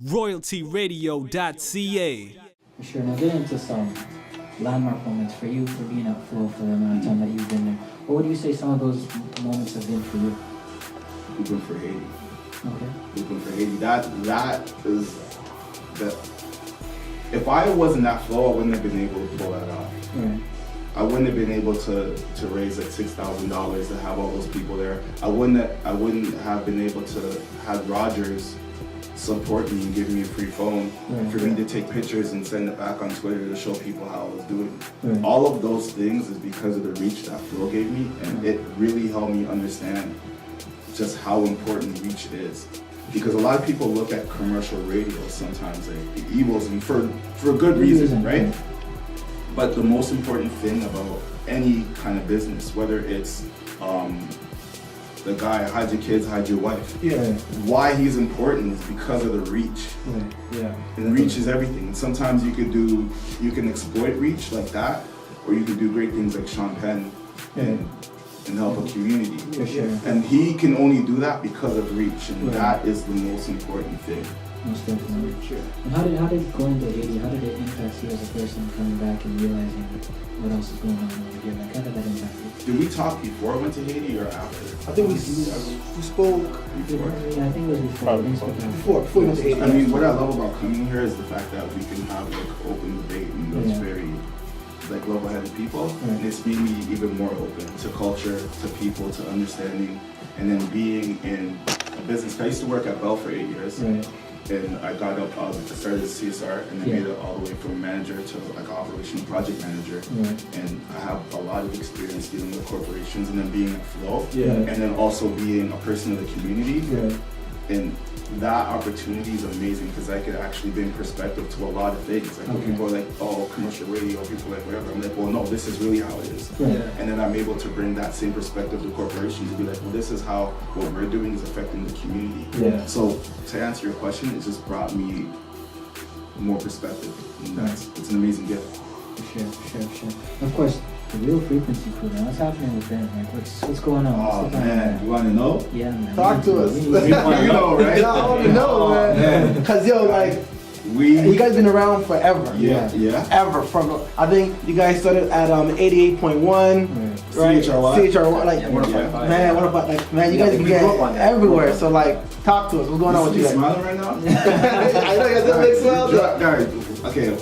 royaltyradio.ca. For sure. Now get into some landmark moments for you for being at Flow for the amount of time that you've been there. What would you say some of those moments have been for you? Hooping for Haiti. Okay. Hooping for Haiti. That is the. If I wasn't at Flow, I wouldn't have been able to pull that off. Right. I wouldn't have been able to raise like $6,000 to have all those people there. I wouldn't have been able to have Rogers support me and give me a free phone for me to take pictures and send it back on Twitter to show people how I was doing. Right. All of those things is because of the reach that Flow gave me, and it really helped me understand just how important reach is. Because a lot of people look at commercial radio sometimes like the evils, and for a good reason, right? But the most important thing about any kind of business, whether it's the guy, hide your kids, hide your wife. Yeah. Why he's important is because of the reach. Right. Yeah. And reach is everything. And sometimes you can exploit reach like that, or you can do great things like Sean Penn and help a community. For sure. And he can only do that because of reach, and that is the most important thing. Most definitely. Sure. And how did going to Haiti, how did it impact you as a person coming back and realizing what else is going on over here? Like, how did that impact you? Did we talk before I went to Haiti or after? I think we spoke Before. Yeah, I think it was before. before we went to Haiti. I mean, what I love about coming here is the fact that we can have like open debate and it's very like level-headed people, and it's made me even more open to culture, to people, to understanding, and then being in a business. I used to work at Bell for 8 years, and I got up. I started as CSR, and then made it all the way from manager to like operational project manager, and I have a lot of experience dealing with corporations, and then being at Flow, and then also being a person of the community, and that opportunity is amazing because I could actually bring perspective to a lot of things. Like when people are like, oh, commercial radio, people are like whatever. I'm like, well, no, this is really how it is. And then I'm able to bring that same perspective to corporations to be like, well, this is how what we're doing is affecting the community. So to answer your question, it just brought me more perspective, and it's an amazing gift. For sure. Of course, the Real Frequency crew, man. What's happening with them? Like, what's going on? Oh man, you want to know? Yeah, man. Talk to us. You know, right? I want to know, man. Because yo, like, you guys been around forever. Yeah. Ever from I think you guys started at 88.1, right? CHR1, like man, what about like man? You guys can get everywhere. So like, talk to us. What's going on with you guys? Smiling right now? I know you guys have a big smile. Okay.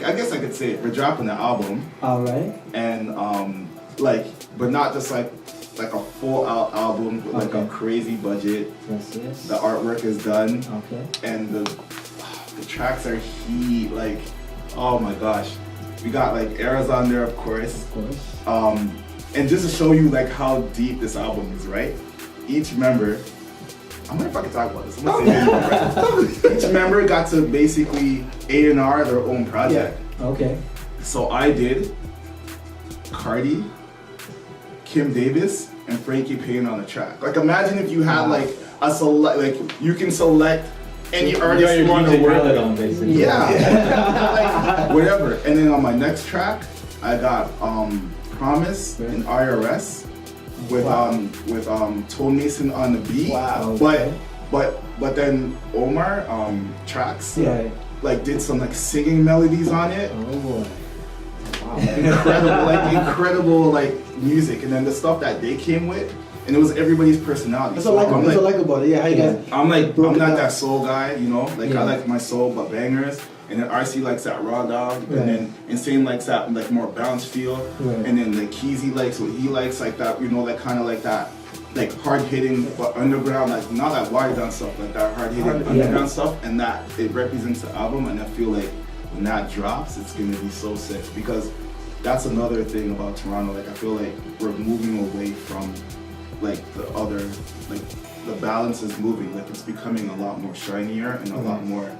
I guess I could say it. We're dropping the album. All right. And but not just like a full out album with like a crazy budget. Yes. The artwork is done. Okay. And the tracks are heat. Like, oh my gosh, we got like Eras on there, of course. And just to show you like how deep this album is, right? Each member. I'm gonna fucking talk about this. I'm gonna say each member got to basically A&R their own project. Okay. So I did Cardi, Kim Davis, and Frankie Payne on the track. Like imagine if you had like a select, like you can select any artist you want to work with. Like, whatever. And then on my next track, I got Promise and IRS. With Tone Mason on the beat, but then Omar tracks like did some like singing melodies on it. Oh boy! Wow. incredible music, and then the stuff that they came with, and it was everybody's personality. That's what I like about it. Yeah, how you guys? I'm not that soul guy, you know. Like I like my soul, but bangers. And then RC likes that raw dog, and then Insane likes that like more balanced feel, and then like Keezy likes what he likes, like that, you know, like kind of like that, like hard hitting but underground, like not that watered down stuff, like that hard hitting underground stuff, and that it represents the album. And I feel like when that drops, it's gonna be so sick because that's another thing about Toronto. Like I feel like we're moving away from like the other, like the balance is moving, like it's becoming a lot more shinier and a lot more.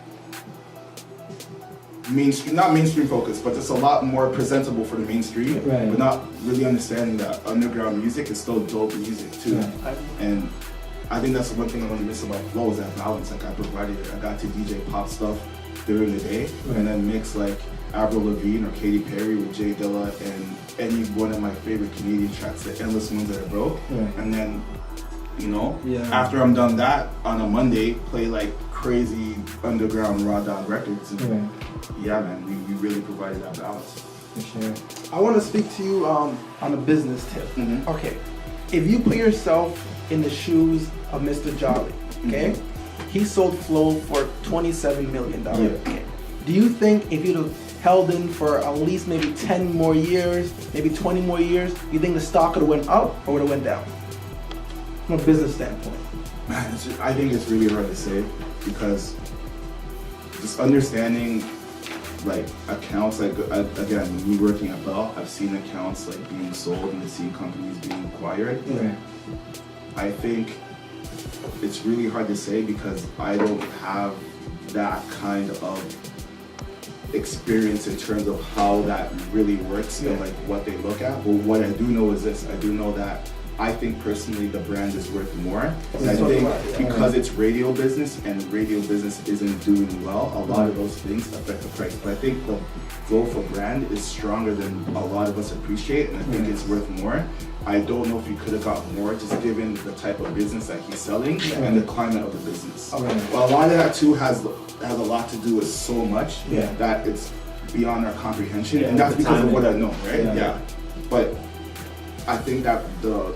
Not mainstream focused, but it's a lot more presentable for the mainstream, but not really understanding that underground music is still dope music too. And I think that's one thing I'm gonna miss about Flow is that balance. Like I provided it. I got to DJ pop stuff during the day, and then mix like Avril Lavigne or Katy Perry with Jay Dilla and any one of my favorite Canadian tracks, the endless ones that I broke, and then. You know, after I'm done that on a Monday, play like crazy underground raw dog records. And Right. yeah, man, we really provided that balance. For sure. I want to speak to you on a business tip. Mm-hmm. Okay, if you put yourself in the shoes of Mr. Jolly, okay, he sold Flow for $27 million. Yeah. Okay. Do you think if you'd have held in for at least maybe 10 more years, maybe 20 more years, you think the stock would have went up or would have went down? From a business standpoint. Man, I think it's really hard to say because just understanding like accounts, like again, me working at Bell, I've seen accounts like being sold and I've seen companies being acquired. Right. I think it's really hard to say because I don't have that kind of experience in terms of how that really works and like what they look at. But what I do know is this: I do know that I think personally the brand is worth more. And I think because it's radio business and radio business isn't doing well, a lot of those things affect the price. But I think the Flow for brand is stronger than a lot of us appreciate, and I think it's worth more. I don't know if he could have got more just given the type of business that he's selling and the climate of the business. But a lot of that too has a lot to do with so much that it's beyond our comprehension, and that's because of what I know, right? Yeah. But I think that the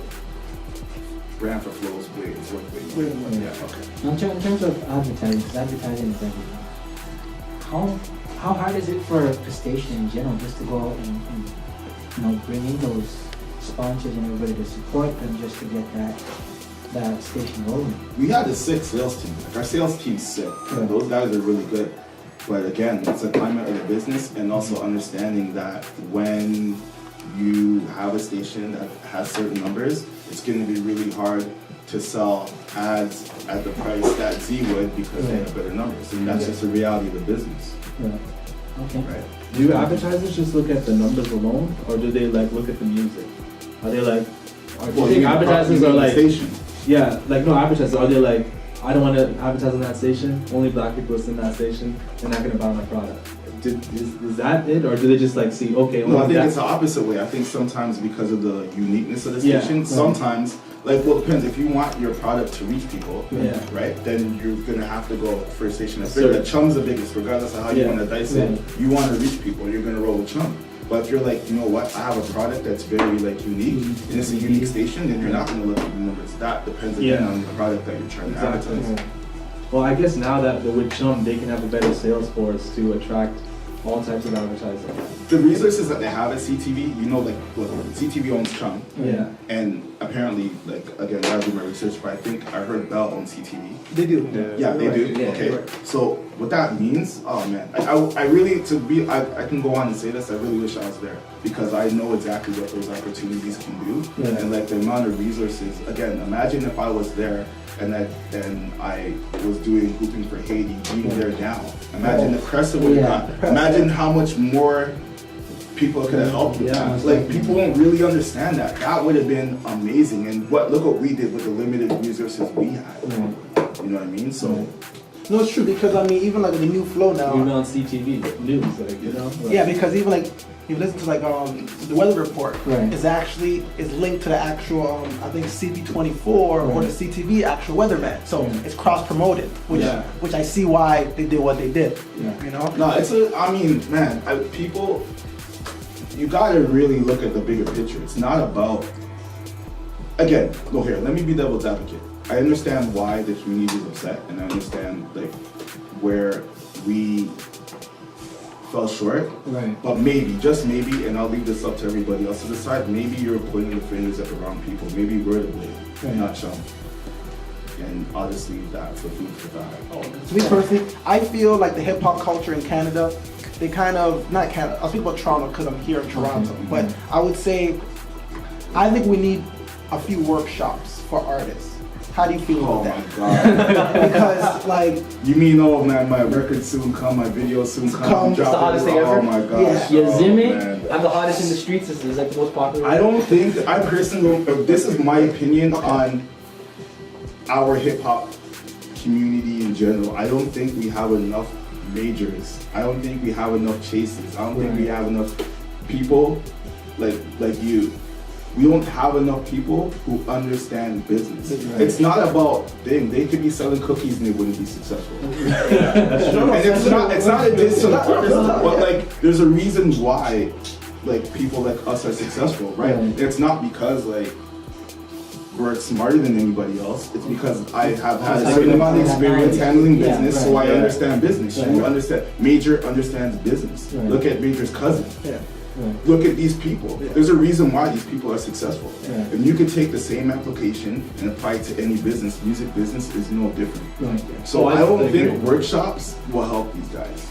brand for Flow is worth way more. Yeah. Okay. Now, in terms of advertising, because advertising is everything. How hard is it for a station in general just to go out and bring in those sponsors and everybody to support them just to get that station rolling? We had a sick sales team. Like our sales team's sick. And those guys are really good. But again, it's a climate of the business and also understanding that when you have a station that has certain numbers, it's going to be really hard to sell ads at the price that Z would because they have better numbers. And that's just the reality of the business. Yeah. Okay. Right. Do advertisers just look at the numbers alone, or do they like look at the music? Are they like, do you think advertisers are like, station? Yeah, like no advertisers, are they like, I don't want to advertise on that station, only black people listen to that station, they're not going to buy my product. Is that it, or do they just like see, okay, no, I think it's the opposite way. I think sometimes because of the uniqueness of the station, sometimes, like, well, it depends. If you want your product to reach people, right, then you're going to have to go for a station that's bigger. The Chum's the biggest, regardless of how you want to dice it. You want to reach people, you're going to roll with Chum. But if you're like, you know what, I have a product that's very like unique, and it's a unique station, then you're not going to look at the numbers. That depends again on the product that you're trying to advertise. Well, I guess now that with Chum, they can have a better sales force to attract all types of advertising. The resources that they have at CTV, like, look, CTV owns Chum. Yeah. And apparently, like, again, I do my research, but I think I heard Bell owns CTV. They do. Yeah, they do. Yeah, okay. right. So what that means, oh man, I really, I can go on and say this, I really wish I was there because I know exactly what those opportunities can do. And like the amount of resources, again, imagine if I was there and I was doing Hooping for Haiti, being there now. Imagine the press it would have got. Imagine how much more people could have helped with that. Like people don't really understand that. That would have been amazing. And look what we did with the limited resources we had. You know what I mean? So no, it's true because I mean even like the new Flow now. Even on CTV news, like Yeah, because even like you listen to like the weather report is linked to the actual I think CP24 or the CTV actual weatherman. So it's cross promoted, which I see why they did what they did. You know? No, I mean, man, people, you gotta really look at the bigger picture. It's not about, again, go here, let me be devil's advocate. I understand why the community is upset, and I understand like where we fell short. Right. But maybe, just maybe, and I'll leave this up to everybody else to decide, maybe you're pointing the fingers at the wrong people. Maybe we're the blame, not Chum. And I'll just leave that for food for thought. To me personally, I feel like the hip hop culture in Canada, they kind of, not Canada, I'll speak about Toronto because I'm here in Toronto, but I would say, I think we need a few workshops for artists. How do you feel about that? Oh my God. Because like... You mean, oh man, my record soon come, my video soon come. It's the hottest thing ever. Oh my gosh. Yeah, Zimmy, man. I'm the hottest in the streets. This is like the most popular. I don't think, I personally, this is my opinion on our hip hop community in general. I don't think we have enough majors. I don't think we have enough chases. I don't think we have enough people like you we don't have enough people who understand business. It's not about they could be selling cookies and they wouldn't be successful. And it's not a diss on artists, but like there's a reason why like people like us are successful, right? It's not because like we're smarter than anybody else. It's because I have had a certain amount of experience handling business, so I understand business. You understand. Major understands business. Look at Major's cousin. Look at these people. There's a reason why these people are successful. And you can take the same application and apply it to any business. Music business is no different. So I don't think workshops will help these guys.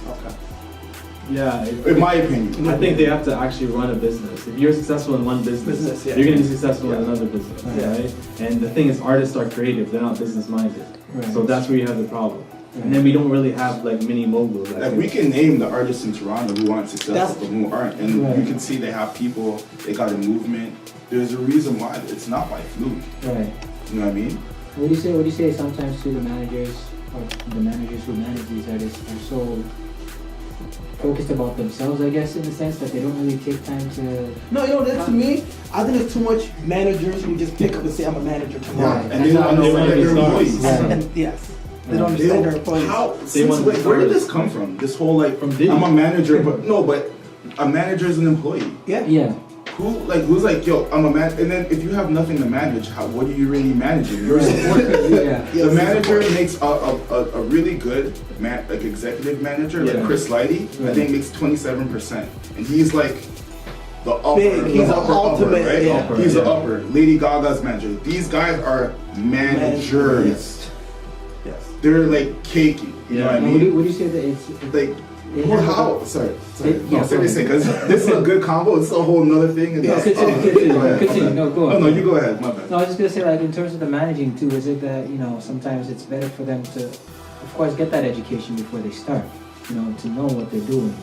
Yeah, in my opinion. I think they have to actually run a business. If you're successful in one business, you're going to be successful in another business, right? And the thing is, artists are creative, they're not business minded. So that's where you have the problem. And then we don't really have like mini moguls. Like we can name the artists in Toronto who aren't successful but who aren't. And you can see they have people, they got a movement. There's a reason why it's not by fluke. Right. You know what I mean? What do you say sometimes to the managers or the managers who manage these artists are so focused about themselves, I guess, in the sense that they don't really take time to... No, you know, that to me, I think there's too much managers who just pick up and say, I'm a manager tomorrow. And they don't understand their employees. Yes. They don't understand their employees. Where did this come from? This whole like, I'm a manager, but a manager is an employee. Yeah. Who's like, yo, I'm a man, and then if you have nothing to manage, what are you really managing? You're a supporter. The manager makes a really good executive manager, like Chris Lighty, I think makes 27%, and he's like the upper, he's the ultimate, right? He's the upper. Lady Gaga's manager. These guys are managers. Yes. They're like cakey. You know what I mean? Would you say that it's like? Sorry. Because this is a good combo. It's a whole nother thing. And continue. No, go on. No, you go ahead. My bad. No, I was just gonna say, like, in terms of the managing too, is it that sometimes it's better for them to, of course, get that education before they start. To know what they're doing,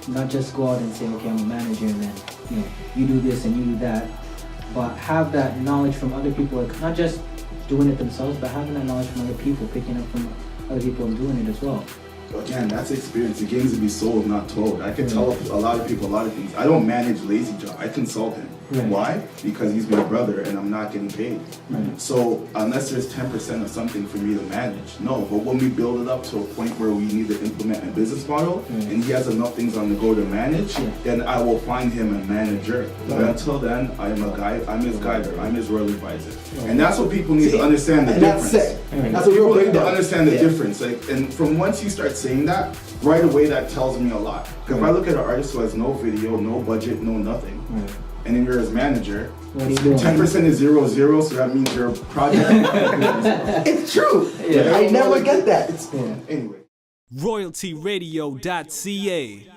not just go out and say, okay, I'm a manager, and then you do this and you do that, but have that knowledge from other people, like not just doing it themselves, but having that knowledge from other people, picking up from other people and doing it as well. Again, that's experience. The game's to be sold, not told. I can tell a lot of people a lot of things. I don't manage Lazy Joe. I consult him. Why? Because he's my brother and I'm not getting paid. So unless there's 10% of something for me to manage, no. But when we build it up to a point where we need to implement a business model and he has enough things on the go to manage, then I will find him a manager. But until then, I'm his guider. I'm his royal advisor. And that's what people need to understand the difference. That's what people need to understand the difference. Like, and from once you start saying that, right away that tells me a lot. Because if I look at an artist who has no video, no budget, no nothing, and then you're his manager, 10% is 0-0, so that means your project. It's true. I never get that. Anyway. RoyaltyRadio.ca